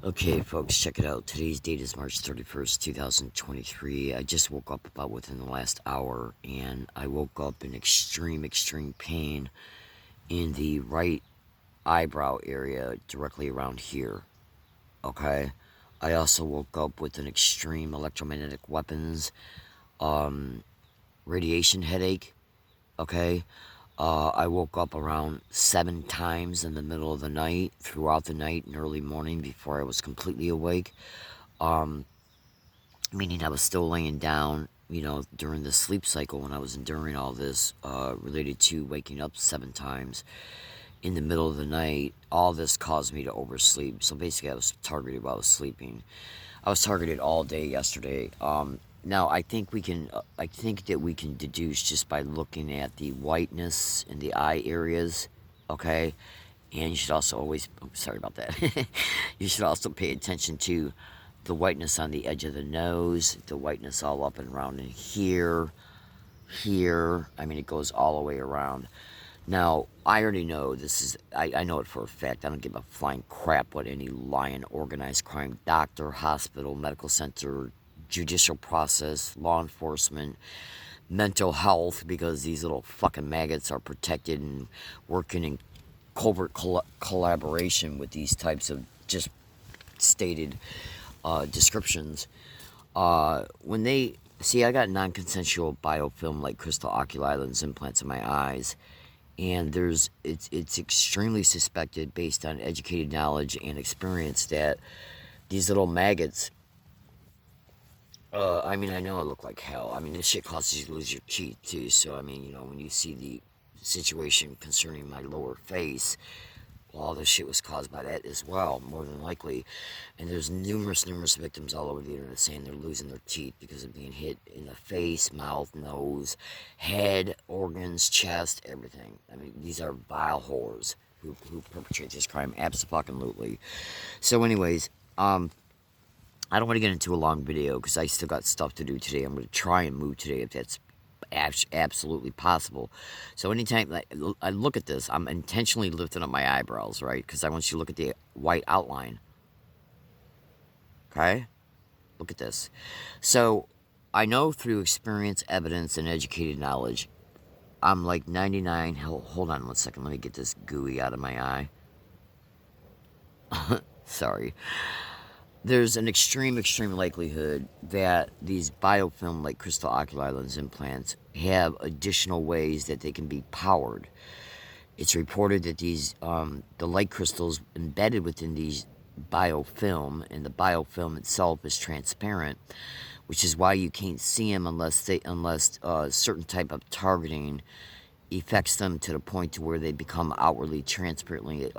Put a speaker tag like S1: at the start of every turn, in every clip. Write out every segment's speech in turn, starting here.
S1: Okay, folks, check it out. Today's date is March 31st, 2023. I just woke up about within the last hour, and I woke up in extreme pain in the right eyebrow area directly around here. Okay? I also woke up with an extreme electromagnetic weapons radiation headache. Okay? I woke up around 7 times in the middle of the night, throughout the night and early morning before I was completely awake. Meaning I was still laying down, during the sleep cycle when I was enduring all this, related to waking up 7 times in the middle of the night. All this caused me to oversleep. So basically I was targeted while I was sleeping. I was targeted all day yesterday. Now I think that we can deduce just by looking at the whiteness in the eye areas, okay? And you should also always, sorry about that. You should also pay attention to the whiteness on the edge of the nose, the whiteness all up and around in here. I mean, it goes all the way around. Now, I already know this is, I know it for a fact. I don't give a flying crap what any lying organized crime doctor, hospital, medical center, judicial process, law enforcement, mental health, because these little fucking maggots are protected and working in covert collaboration with these types of just stated descriptions. When they see, I got non-consensual biofilm like crystal oculi lens implants in my eyes, and it's extremely suspected, based on educated knowledge and experience, that these little maggots. I mean, I know I look like hell. I mean, this shit causes you to lose your teeth too. So I mean, when you see the situation concerning my lower face, all this shit was caused by that as well, more than likely. And there's numerous victims all over the internet saying they're losing their teeth because of being hit in the face, mouth, nose, head, organs, chest, everything. I mean, these are vile whores who perpetrate this crime. Absolutely. So anyways, I don't want to get into a long video because I still got stuff to do today. I'm going to try and move today if that's absolutely possible. So anytime I look at this, I'm intentionally lifting up my eyebrows, right? Because I want you to look at the white outline. Okay? Look at this. So I know through experience, evidence, and educated knowledge, I'm like 99. Hold on one second. Let me get this gooey out of my eye. Sorry. There's an extreme likelihood that these biofilm like crystal oculi lens implants have additional ways that they can be powered. It's reported that these the light crystals embedded within these biofilm, and the biofilm itself is transparent, which is why you can't see them unless certain type of targeting affects them to the point to where they become outwardly transparently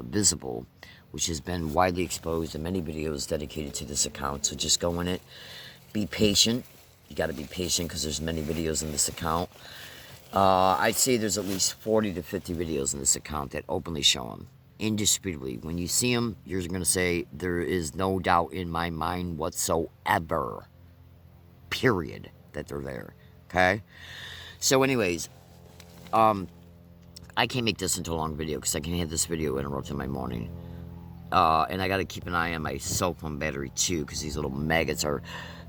S1: visible, which has been widely exposed in many videos dedicated to this account. So just go in it, be patient. You got to be patient because there's many videos in this account. I'd say there's at least 40 to 50 videos in this account that openly show them. Indisputably. When you see them, you're going to say, there is no doubt in my mind whatsoever, period, that they're there. Okay? So anyways, I can't make this into a long video because I can have this video interrupt in my morning. And I got to keep an eye on my cell phone battery too, because these little maggots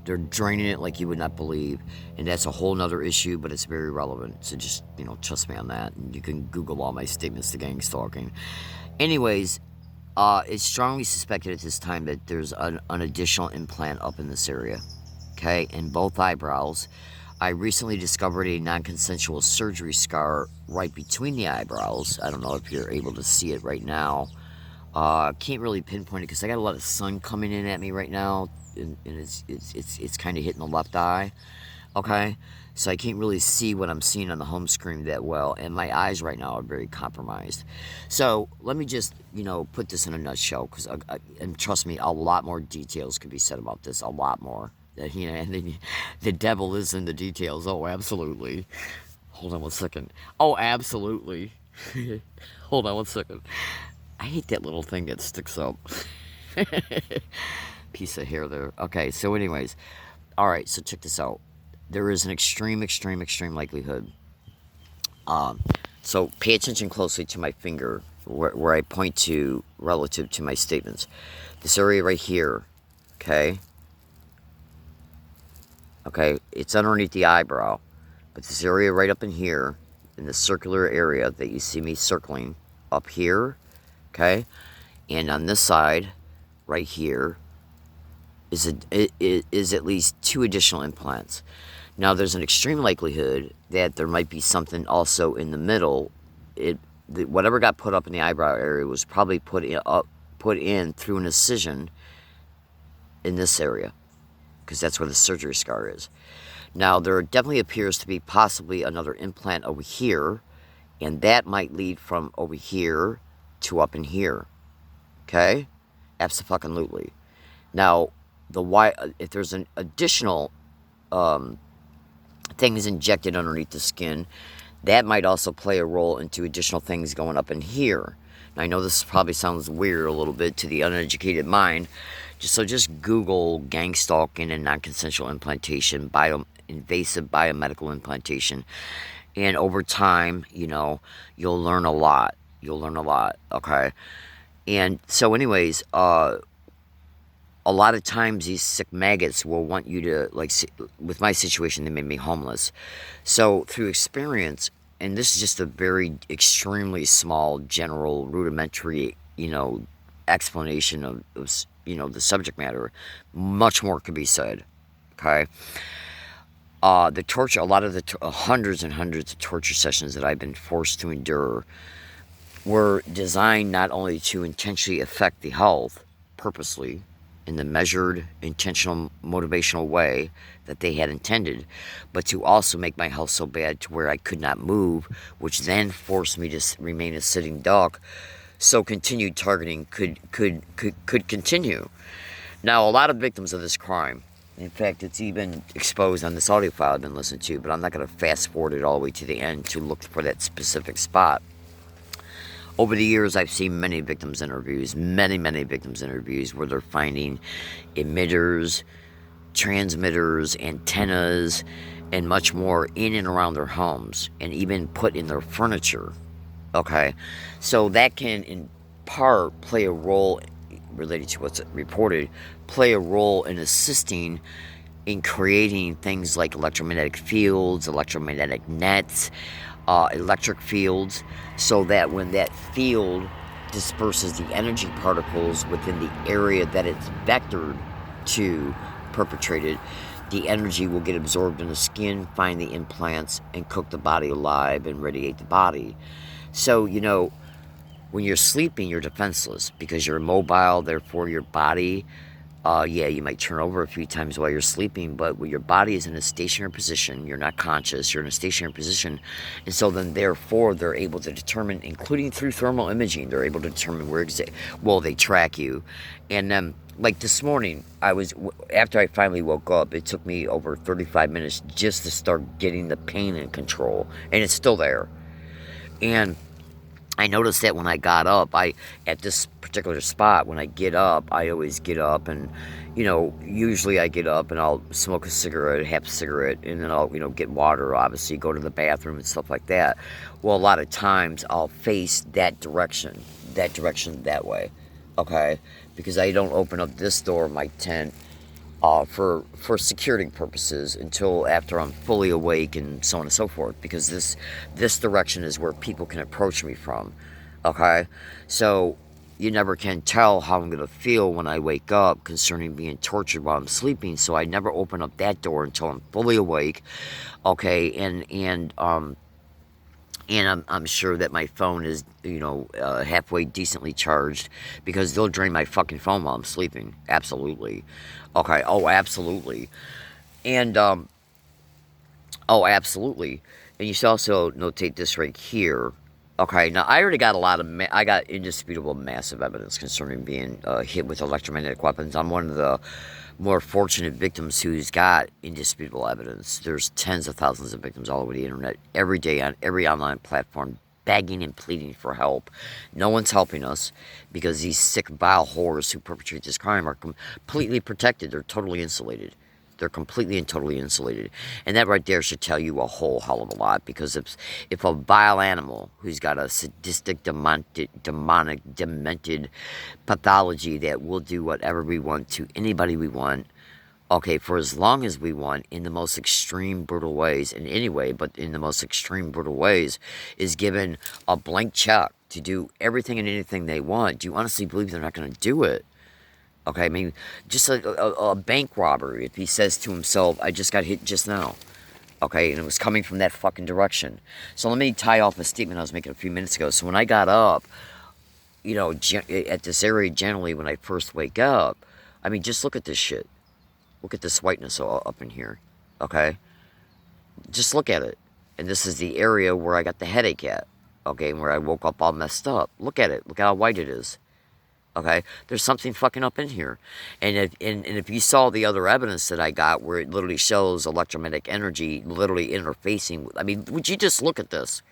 S1: they're draining it like you would not believe. And that's a whole nother issue, but it's very relevant. So just, trust me on that. And you can Google all my statements to gang stalking. Anyways, it's strongly suspected at this time that there's an additional implant up in this area. Okay, in both eyebrows. I recently discovered a non-consensual surgery scar right between the eyebrows. I don't know if you're able to see it right now. Can't really pinpoint it because I got a lot of sun coming in at me right now, and it's kind of hitting the left eye. Okay, so I can't really see what I'm seeing on the home screen that well, and my eyes right now are very compromised. So let me just put this in a nutshell, because and trust me, a lot more details could be said about this, a lot more. And the devil is in the details. Oh, absolutely. Hold on one second. Oh, absolutely. Hold on one second. I hate that little thing that sticks up. Piece of hair there. Okay, so anyways. Alright, so check this out. There is an extreme likelihood. So pay attention closely to my finger. where I point to relative to my statements. This area right here, okay? Okay, it's underneath the eyebrow. But this area right up in here, in the circular area that you see me circling up here, okay? And on this side, right here, is at least 2 additional implants. Now, there's an extreme likelihood that there might be something also in the middle. Whatever got put up in the eyebrow area was probably put in through an incision in this area, because that's where the surgery scar is. Now, there definitely appears to be possibly another implant over here, and that might lead from over here to up in here. Okay? Abso-fucking-lutely. Now, if there's an additional things injected underneath the skin, that might also play a role into additional things going up in here. Now, I know this probably sounds weird a little bit to the uneducated mind, so just Google gang stalking and non-consensual implantation, invasive biomedical implantation, and over time, you'll learn a lot. You'll learn a lot, okay? And so anyways, a lot of times these sick maggots will want you to, like, with my situation, they made me homeless. So through experience, and this is just a very extremely small, general, rudimentary, explanation of the subject matter. Much more could be said, okay? The torture, a lot of the hundreds and hundreds of torture sessions that I've been forced to endure were designed not only to intentionally affect the health, purposely, in the measured, intentional, motivational way that they had intended, but to also make my health so bad to where I could not move, which then forced me to remain a sitting duck, so continued targeting could continue. Now, a lot of victims of this crime, in fact, it's even exposed on this audio file I've been listening to, but I'm not going to fast forward it all the way to the end to look for that specific spot. Over the years, I've seen many victims' interviews, many victims' interviews, where they're finding emitters, transmitters, antennas, and much more in and around their homes, and even put in their furniture, okay? So that can, in part, play a role, related to what's reported, play a role in assisting in creating things like electromagnetic fields, electromagnetic nets, electric fields, so that when that field disperses the energy particles within the area that it's vectored to perpetrated, the energy will get absorbed in the skin, find the implants, and cook the body alive and radiate the body. So, when you're sleeping, you're defenseless because you're immobile, therefore your body, you might turn over a few times while you're sleeping, but when your body is in a stationary position, you're not conscious, you're in a stationary position, and so then therefore they're able to determine, including through thermal imaging, they're able to determine where they track you. And then, like this morning, after I finally woke up, it took me over 35 minutes just to start getting the pain in control, and it's still there. And I noticed that when I got up, at this particular spot, when I get up, I always get up and, usually I get up and I'll smoke a cigarette, half a cigarette, and then I'll, get water, obviously, go to the bathroom and stuff like that. Well, a lot of times I'll face that direction that way, okay? Because I don't open up this door of my tent for security purposes until after I'm fully awake and so on and so forth, because this direction is where people can approach me from, okay? So you never can tell how I'm going to feel when I wake up concerning being tortured while I'm sleeping, so I never open up that door until I'm fully awake, okay? And I'm sure that my phone is, halfway decently charged, because they'll drain my fucking phone while I'm sleeping. Absolutely. Okay. Oh, absolutely. And, absolutely. And you should also notate this right here. Okay. Now, I already got I got indisputable massive evidence concerning being hit with electromagnetic weapons. I'm one of the more fortunate victims who's got indisputable evidence. There's tens of thousands of victims all over the internet every day on every online platform begging and pleading for help. No one's helping us because these sick, vile whores who perpetrate this crime are completely protected. They're totally insulated. They're completely and totally insulated. And that right there should tell you a whole hell of a lot, because if a vile animal who's got a sadistic, demonic, demented pathology that will do whatever we want to anybody we want, okay, for as long as we want, in the most extreme, brutal ways, in any way, but in the most extreme, brutal ways, is given a blank check to do everything and anything they want, do you honestly believe they're not going to do it? Okay, I mean, just a bank robber, if he says to himself, I just got hit just now, okay, and it was coming from that fucking direction. So let me tie off a statement I was making a few minutes ago. So when I got up, you know, at this area, generally, when I first wake up, I mean, just look at this shit. Look at this whiteness up in here, okay? Just look at it. And this is the area where I got the headache at, okay, and where I woke up all messed up. Look at it. Look how white it is. Okay, there's something fucking up in here. And if you saw the other evidence that I got, where it literally shows electromagnetic energy literally interfacing, I mean, would you just look at this?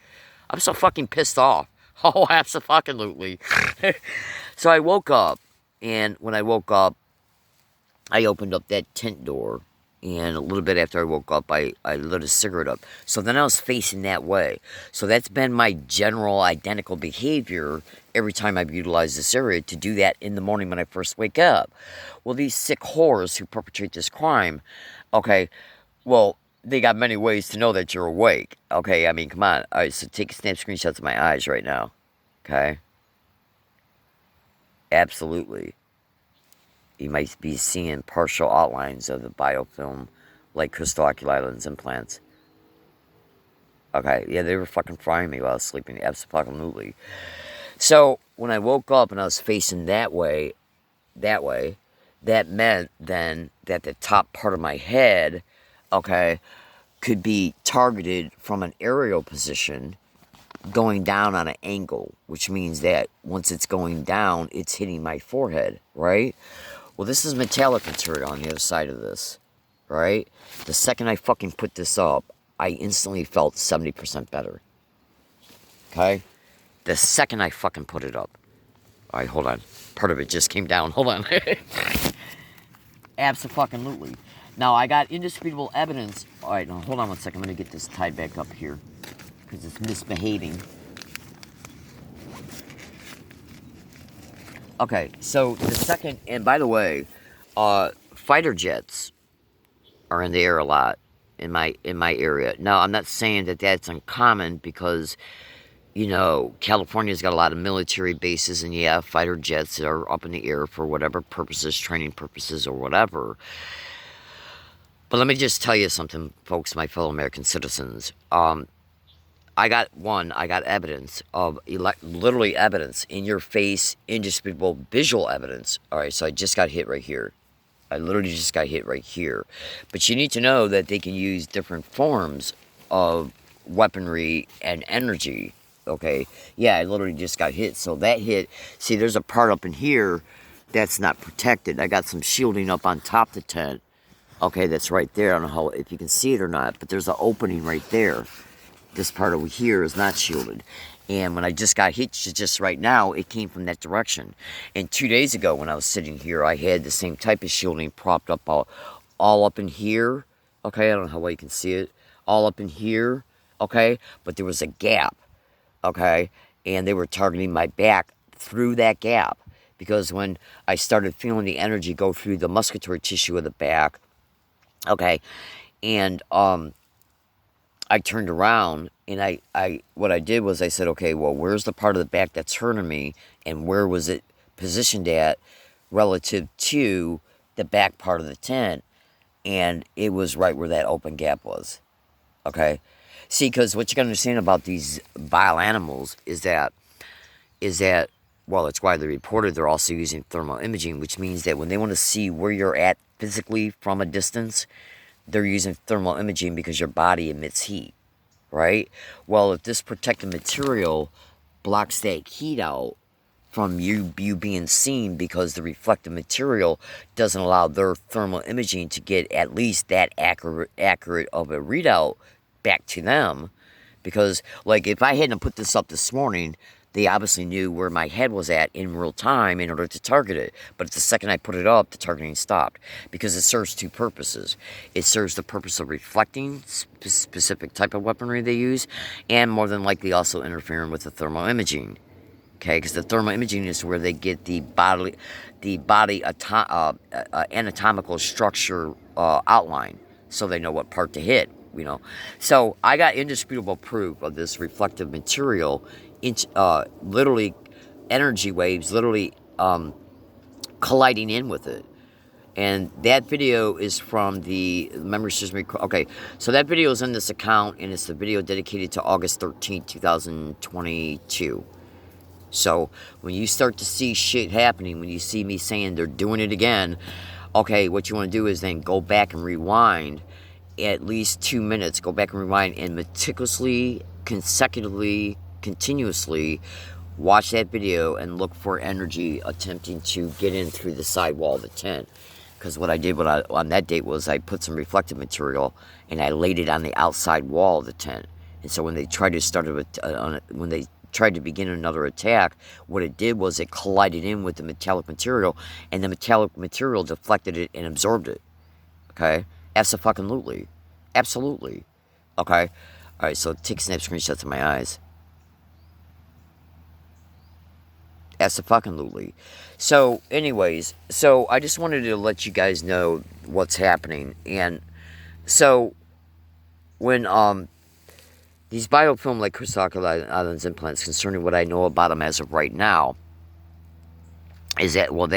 S1: I'm so fucking pissed off. Oh, absolutely. So I woke up, and when I woke up, I opened up that tent door, and a little bit after I woke up, I lit a cigarette up. So then I was facing that way. So that's been my general identical behavior every time I've utilized this area, to do that in the morning when I first wake up. Well, these sick whores who perpetrate this crime, okay, well, they got many ways to know that you're awake. Okay, I mean, come on. All right, so snap screenshots of my eyes right now. Okay? Absolutely. You might be seeing partial outlines of the biofilm, like crystal oculi lens implants. Okay, yeah, they were fucking frying me while I was sleeping. Absolutely. So, when I woke up and I was facing that way, that meant then that the top part of my head, okay, could be targeted from an aerial position going down on an angle, which means that once it's going down, it's hitting my forehead, right? Well, this is metallic material on the other side of this, right? The second I fucking put this up, I instantly felt 70% better. Okay? The second I fucking put it up. All right, hold on. Part of it just came down. Hold on. Absolutely. Now, I got indisputable evidence. All right, now, hold on one second. I'm going to get this tied back up here, because it's misbehaving. Okay, so the second, and by the way, fighter jets are in the air a lot in my area. Now, I'm not saying that that's uncommon, because, you know, California's got a lot of military bases, and yeah, fighter jets are up in the air for whatever purposes, training purposes or whatever. But let me just tell you something, folks, my fellow American citizens. I got evidence of, literally evidence, in your face, indisputable visual evidence. All right, so I just got hit right here. I literally just got hit right here. But you need to know that they can use different forms of weaponry and energy, okay? Yeah, I literally just got hit. So that hit, see, there's a part up in here that's not protected. I got some shielding up on top of the tent. Okay, that's right there. I don't know how, if you can see it or not, but there's an opening right there. This part over here is not shielded. And when I just got hit just right now, it came from that direction. And 2 days ago when I was sitting here, I had the same type of shielding propped up all up in here. Okay, I don't know how well you can see it. All up in here, okay? But there was a gap, okay? And they were targeting my back through that gap. Because when I started feeling the energy go through the musculatory tissue of the back, okay, and I turned around, and what I did was I said, okay, well, where's the part of the back that's hurting me, and where was it positioned at relative to the back part of the tent? And it was right where that open gap was, okay? See, because what you got to understand about these vile animals is that, well, it's widely reported they're also using thermal imaging, which means that when they want to see where you're at physically from a distance, they're using thermal imaging because your body emits heat, right? Well, if this protective material blocks that heat out from you being seen, because the reflective material doesn't allow their thermal imaging to get at least that accurate of a readout back to them. Because, like, if I hadn't put this up this morning, they obviously knew where my head was at in real time in order to target it. But the second I put it up, the targeting stopped. Because it serves two purposes. It serves the purpose of reflecting specific type of weaponry they use, and more than likely also interfering with the thermal imaging. Okay, because the thermal imaging is where they get the body anatomical structure outline, so they know what part to hit. So I got indisputable proof of this reflective material, literally energy waves, literally colliding in with it. And that video is from the memory system. Okay, so that video is in this account, and it's the video dedicated to August 13th, 2022. So when you start to see shit happening, when you see me saying they're doing it again, okay, what you want to do is then go back and rewind at least 2 minutes. Go back and rewind and meticulously, consecutively, continuously watch that video and look for energy attempting to get in through the side wall of the tent. Because what I did on that date was I put some reflective material and I laid it on the outside wall of the tent. And so when they tried to begin another attack, what it did was it collided in with the metallic material, and the metallic material deflected it and absorbed it. Okay? Abso-fucking-lutely. Absolutely. Okay? Alright, so take snap screenshots of my eyes. Abso-fucking-lutely. So, anyways, so I just wanted to let you guys know what's happening. And so, when, these biofilm like crystal islands implants, concerning what I know about them as of right now, is that, well,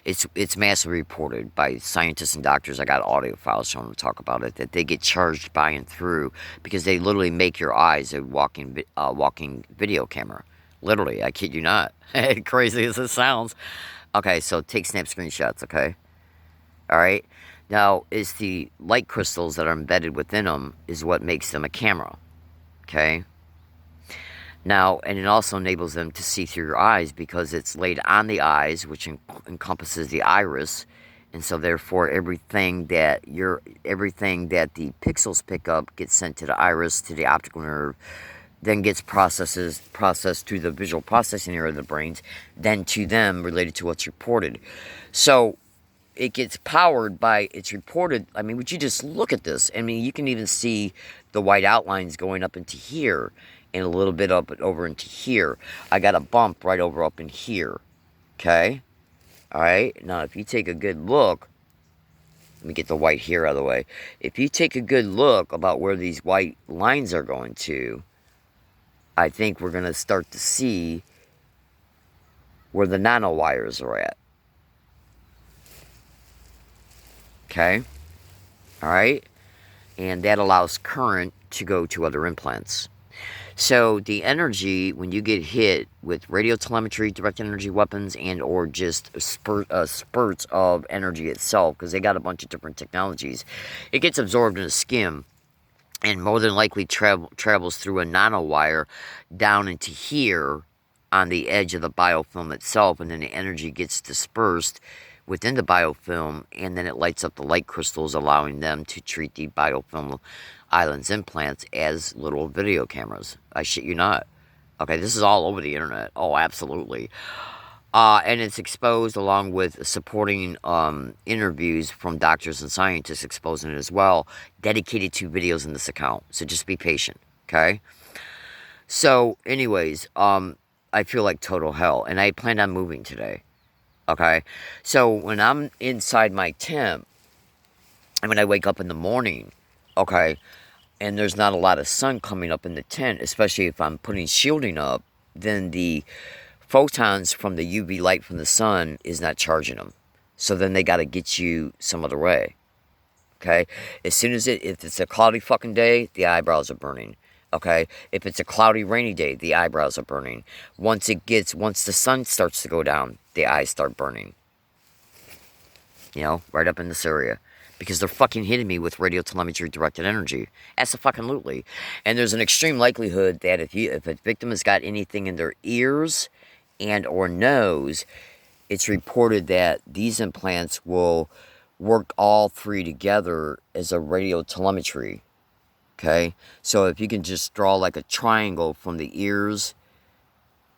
S1: it's massively reported by scientists and doctors. I got audio files showing them to talk about it, that they get charged by and through because they literally make your eyes a walking video camera. Literally, I kid you not. Crazy as it sounds. Okay, so take snap screenshots, okay? Alright? Now, it's the light crystals that are embedded within them is what makes them a camera. Okay? Now, and it also enables them to see through your eyes because it's laid on the eyes, which encompasses the iris. And so, therefore, everything that the pixels pick up gets sent to the iris, to the optical nerve, then gets processed through the visual processing area of the brains, then to them related to what's reported. So, it gets powered by, it's reported, I mean, would you just look at this? I mean, you can even see the white outlines going up into here, and a little bit up and over into here. I got a bump right over up in here. Okay? Alright? Now, if you take a good look, let me get the white here out of the way. If you take a good look about where these white lines are going to, I think we're going to start to see where the nanowires are at. Okay? Alright? And that allows current to go to other implants. So the energy, when you get hit with radio telemetry, directed energy weapons, and or just spurts of energy itself, because they got a bunch of different technologies, it gets absorbed in a skim, and more than likely travels through a nanowire down into here on the edge of the biofilm itself, and then the energy gets dispersed within the biofilm, and then it lights up the light crystals, allowing them to treat the biofilm islands implants as little video cameras. I shit you not. Okay, this is all over the internet. Oh, absolutely. And it's exposed along with supporting interviews from doctors and scientists exposing it as well, dedicated to videos in this account. So just be patient, okay? So, anyways, I feel like total hell, and I plan on moving today, okay? So, when I'm inside my tent, and when I wake up in the morning, okay, and there's not a lot of sun coming up in the tent, especially if I'm putting shielding up, then the photons from the UV light from the sun is not charging them. So then they got to get you some other way. Okay? As soon as if it's a cloudy fucking day, the eyebrows are burning. Okay? If it's a cloudy, rainy day, the eyebrows are burning. Once the sun starts to go down, the eyes start burning. You know, right up in this area. Because they're fucking hitting me with radio telemetry directed energy. Abso-fucking-lutely. And there's an extreme likelihood that if a victim has got anything in their ears and or nose, it's reported that these implants will work all three together as a radio telemetry. Okay? So if you can just draw like a triangle from the ears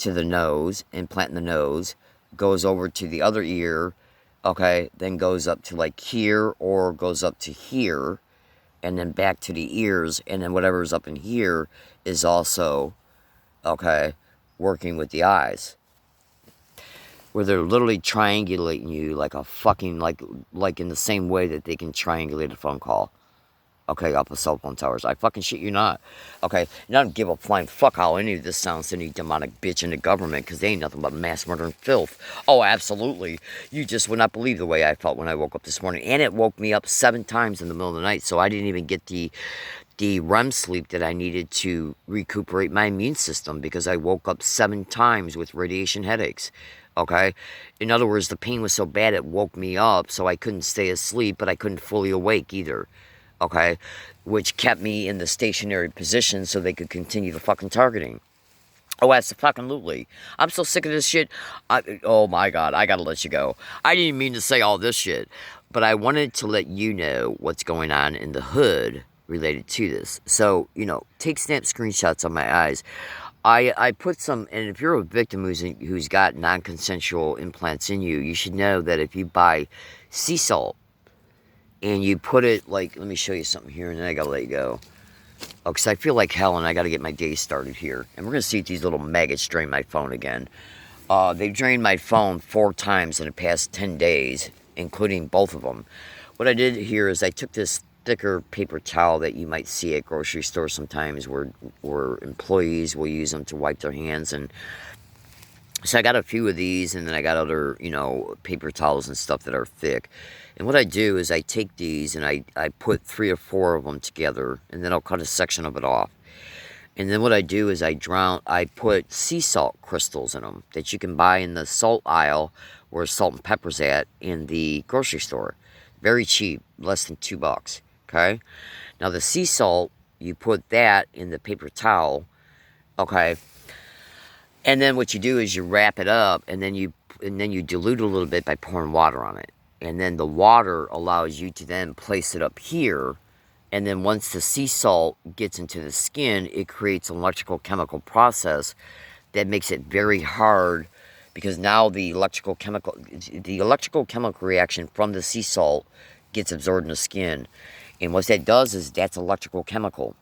S1: to the nose, implant in the nose, goes over to the other ear, okay, then goes up to like here or goes up to here, and then back to the ears, and then whatever's up in here is also, okay, working with the eyes. Where they're literally triangulating you like a fucking, like in the same way that they can triangulate a phone call. Okay, off of cell phone towers. I fucking shit you not. Okay, and I don't give a flying fuck how any of this sounds to any demonic bitch in the government, because they ain't nothing but mass murder and filth. Oh, absolutely. You just would not believe the way I felt when I woke up this morning. And it woke me up 7 times in the middle of the night, so I didn't even get the REM sleep that I needed to recuperate my immune system, because I woke up 7 times with radiation headaches. Okay? In other words, the pain was so bad it woke me up, so I couldn't stay asleep, but I couldn't fully awake either. Okay, which kept me in the stationary position so they could continue the fucking targeting. Oh, absolutely. I'm so sick of this shit. Oh my God, I gotta let you go. I didn't mean to say all this shit, but I wanted to let you know what's going on in the hood related to this. So, you know, take snap screenshots of my eyes. I put some, and if you're a victim who's got non-consensual implants in you, you should know that if you buy sea salt, and you put it, like, let me show you something here, and then I gotta let you go. Oh, because I feel like hell, and I gotta get my day started here. And we're gonna see if these little maggots drain my phone again. They've drained my phone 4 times in the past 10 days, including both of them. What I did here is I took this thicker paper towel that you might see at grocery stores sometimes, where employees will use them to wipe their hands, and so I got a few of these, and then I got other, you know, paper towels and stuff that are thick. And what I do is I take these and I put 3 or 4 of them together, and then I'll cut a section of it off. And then what I do is I put sea salt crystals in them that you can buy in the salt aisle where salt and pepper's at in the grocery store. Very cheap, less than $2, okay? Now the sea salt, you put that in the paper towel, okay? And then what you do is you wrap it up, and then you dilute it a little bit by pouring water on it. And then the water allows you to then place it up here. And then once the sea salt gets into the skin, it creates an electrical chemical process that makes it very hard, because now the electrical chemical reaction from the sea salt gets absorbed in the skin. And what that does is that's electrical chemical.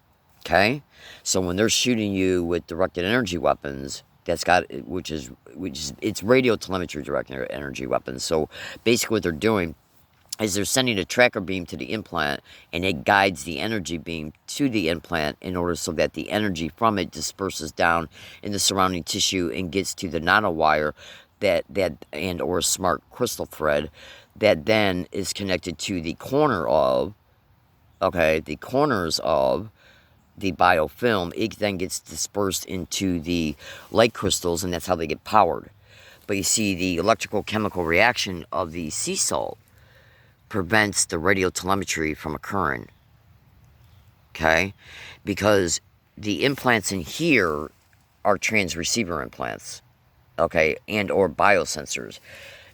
S1: Okay? So when they're shooting you with directed energy weapons, it's radio telemetry directed energy weapons. So basically what they're doing is they're sending a tracker beam to the implant, and it guides the energy beam to the implant in order so that the energy from it disperses down in the surrounding tissue and gets to the nanowire and or smart crystal thread that then is connected to the corners of the biofilm. It then gets dispersed into the light crystals, and that's how they get powered. But you see, the electrical chemical reaction of the sea salt prevents the radio telemetry from occurring. Okay? Because the implants in here are transreceiver implants, okay, and or biosensors.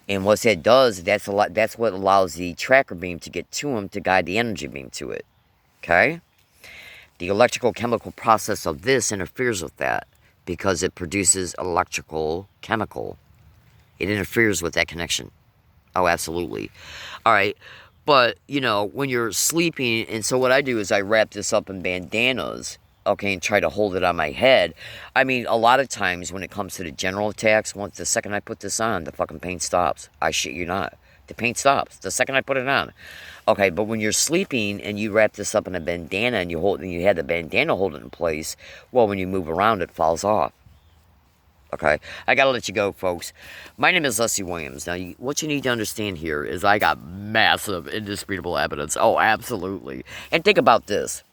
S1: And what that does, that's what allows the tracker beam to get to them to guide the energy beam to it. Okay? The electrical chemical process of this interferes with that because it produces electrical chemical. It interferes with that connection. Oh, absolutely. All right. But, you know, when you're sleeping, and so what I do is I wrap this up in bandanas, okay, and try to hold it on my head. I mean, a lot of times when it comes to the general attacks, the second I put this on, the fucking pain stops. I shit you not. The pain stops the second I put it on. Okay, but when you're sleeping and you wrap this up in a bandana and you had the bandana hold it in place, well, when you move around, it falls off. Okay, I gotta let you go, folks. My name is Leslie Williams. Now, what you need to understand here is I got massive, indisputable evidence. Oh, absolutely. And think about this.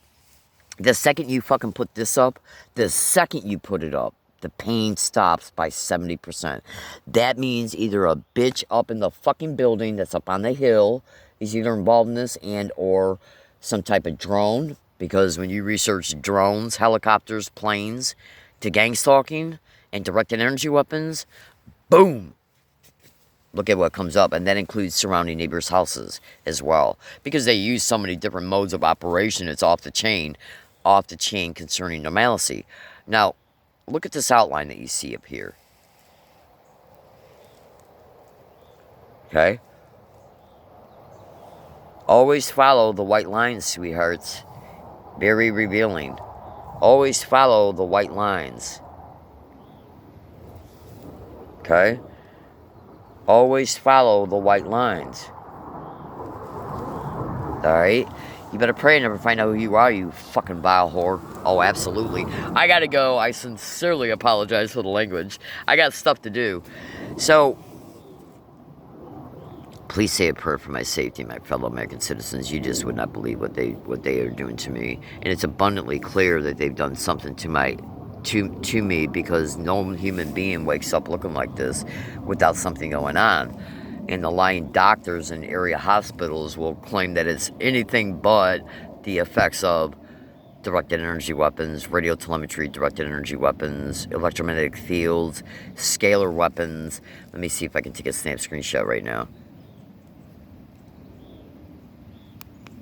S1: The second you fucking put this up, the second you put it up, the pain stops by 70%. That means either a bitch up in the fucking building that's up on the hill is either involved in this, and or some type of drone, because when you research drones, helicopters, planes, to gang stalking and directed energy weapons, boom! Look at what comes up, and that includes surrounding neighbors' houses as well. Because they use so many different modes of operation, it's off the chain concerning normalcy. Now, look at this outline that you see up here. Okay? Always follow the white lines, sweethearts. Very revealing. Always follow the white lines. Okay? Always follow the white lines. Alright? You better pray and never find out who you are, you fucking vile whore. Oh, absolutely. I gotta go. I sincerely apologize for the language. I got stuff to do. So, please say a prayer for my safety, my fellow American citizens. You just would not believe what they are doing to me. And it's abundantly clear that they've done something to me, because no human being wakes up looking like this without something going on. And the lying doctors in area hospitals will claim that it's anything but the effects of directed energy weapons, radio telemetry, directed energy weapons, electromagnetic fields, scalar weapons. Let me see if I can take a snap screenshot right now.